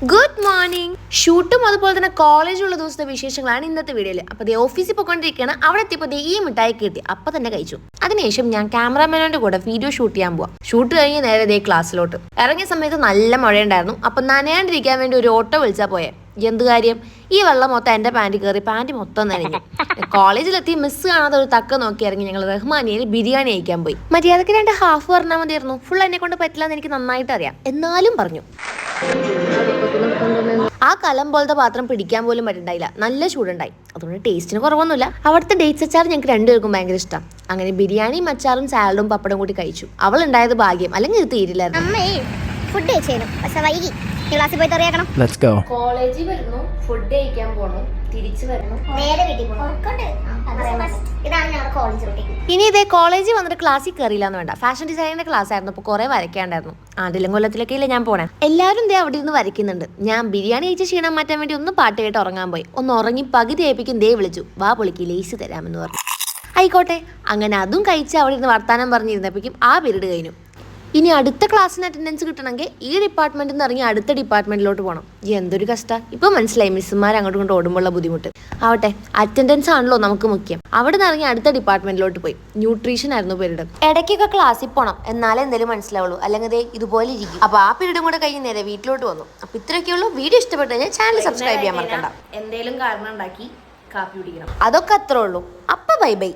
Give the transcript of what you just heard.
Good morning. ഷൂട്ടും അതുപോലെ തന്നെ കോളേജിലുള്ള ദിവസത്തെ വിശേഷങ്ങളാണ് ഇന്നത്തെ വീഡിയോയിൽ. അപ്പോൾ ഓഫീസിൽ പോയിക്കൊണ്ടിരിക്കുകയാണ്. അവിടെ എത്തിയപ്പോൾ ഈ മിഠായി കിട്ടി, അപ്പം തന്നെ കഴിച്ചു. അതിനുശേഷം ഞാൻ ക്യാമറാമാനോന്റെ കൂടെ വീഡിയോ ഷൂട്ട് ചെയ്യാൻ പോവാം. ഷൂട്ട് കഴിഞ്ഞ് നേരെ ക്ലാസ്സിലോട്ട് ഇറങ്ങിയ സമയത്ത് നല്ല മഴയുണ്ടായിരുന്നു. അപ്പം നനയാണ്ടിരിക്കാൻ വേണ്ടി ഒരു ഓട്ടോ വിളിച്ചാൽ പോയെ. എന്ത് കാര്യം, ഈ വെള്ളം മൊത്തം എൻ്റെ പാൻറ് കയറി, പാൻറ് മൊത്തം നനഞ്ഞു. കോളേജിലെത്തി മിസ് കാണാതെ ഒരു തക്ക നോക്കി ഇറങ്ങി ഞങ്ങൾ റഹ്മാനിയിൽ ബിരിയാണി കഴിക്കാൻ പോയി. മര്യാദക്ക് 2 ഹാഫ് പറഞ്ഞാൽ മതിയായിരുന്നു. ഫുൾ എന്നെ കൊണ്ട് പറ്റില്ല എന്ന് എനിക്ക് നന്നായിട്ട് അറിയാം, എന്നാലും പറഞ്ഞു. ആ കലം പോലത്തെ പാത്രം പിടിക്കാൻ പോലും പറ്റുണ്ടായില്ല, നല്ല ചൂടുണ്ടായി. അതുകൊണ്ട് ടേസ്റ്റിന് കുറവൊന്നുമില്ല. അവിടുത്തെ ഡേറ്റ്സ് അച്ചാർ ഞങ്ങൾക്ക് രണ്ടുപേർക്കും ഭയങ്കര ഇഷ്ടം. അങ്ങനെ ബിരിയാണിയും അച്ചാറും സാലഡും പപ്പടം കൂടി കഴിച്ചു. അവൾ ഉണ്ടായത് ഭാഗ്യം, അല്ലെങ്കിൽ ഇത് തീരില്ലായിരുന്നു. കോളേജിൽ വരുന്നു, ഫുഡ് കഴിക്കാൻ പോണു, തിരിച്ചു വരുന്നു, ഇനി ഇതേ കോളേജിൽ വന്നിട്ട് ക്ലാസ്സിൽ കയറിയില്ലാന്ന് വേണ്ട. ഫാഷൻ ഡിസൈനിന്റെ ക്ലാസ് ആയിരുന്നു. അപ്പോൾ കുറെ വരയ്ക്കാണ്ടായിരുന്നു. ആണ്ടിലും കൊല്ലത്തിലൊക്കെ ഇല്ല ഞാൻ പോണേ. എല്ലാവരും ദേ അവിടെ ഇരുന്ന് വരയ്ക്കുന്നുണ്ട്. ഞാൻ ബിരിയാണി കഴിച്ച് ക്ഷീണം മാറ്റാൻ വേണ്ടി ഒന്ന് പാട്ട് കേട്ട് ഉറങ്ങാൻ പോയി. ഒന്ന് ഉറങ്ങി പകുതി ആയിപ്പിക്കും ദേ വിളിച്ചു, വാ പൊളിക്ക് ലേസ് തരാമെന്ന് പറഞ്ഞു. ആയിക്കോട്ടെ, അങ്ങനെ അതും കഴിച്ച് അവിടെ ഇരുന്ന് വർത്താനം പറഞ്ഞിരുന്നപ്പോഴേക്കും ആ പീരീഡ് കഴിഞ്ഞു. ഇനി അടുത്ത ക്ലാസ്സിന് അറ്റൻഡൻസ് കിട്ടണമെങ്കിൽ ഈ ഡിപ്പാർട്ട്മെന്റിൽ നിന്ന് ഇറങ്ങി അടുത്ത ഡിപ്പാർട്ട്മെന്റിലോട്ട് പോകണം. എന്തൊരു കഷ്ടം. ഇപ്പൊ മനസ്സിലായി മിസ്സുമാർ അങ്ങോട്ടും ഇങ്ങോട്ട് ഓടുമ്പോഴുള്ള ബുദ്ധിമുട്ട്. ആവട്ടെ, അറ്റൻഡൻസ് ആണല്ലോ നമുക്ക് മുഖ്യം. അവിടെ നിന്ന് ഇറങ്ങി അടുത്ത ഡിപ്പാർട്ട്മെന്റിലോട്ട് പോയി. ന്യൂട്രീഷൻ ആയിരുന്നു പീരീഡ്. ഇടയ്ക്കൊക്കെ ക്ലാസ്സിൽ പോകണം, എന്നാലേ എന്തെങ്കിലും മനസ്സിലാവുള്ളൂ, അല്ലെങ്കിൽ ഇതുപോലെ ഇരിക്കും. അപ്പൊ ആ പീരീഡും കൂടെ കഴിഞ്ഞ് നേരെ വീട്ടിലോട്ട് വന്നു. അപ്പൊ ഇത്രയൊക്കെയുള്ളൂ. വീഡിയോ ഇഷ്ടപ്പെട്ടു കഴിഞ്ഞാൽ ചാനൽ സബ്സ്ക്രൈബ് ചെയ്യാൻ മറക്കണ്ട. എന്തെങ്കിലും കാരണം ഉണ്ടാക്കി കാപ്പി കുടിക്കണം. അതൊക്കെ അത്രേ ഉള്ളൂ. അപ്പൊ ബൈ ബൈ.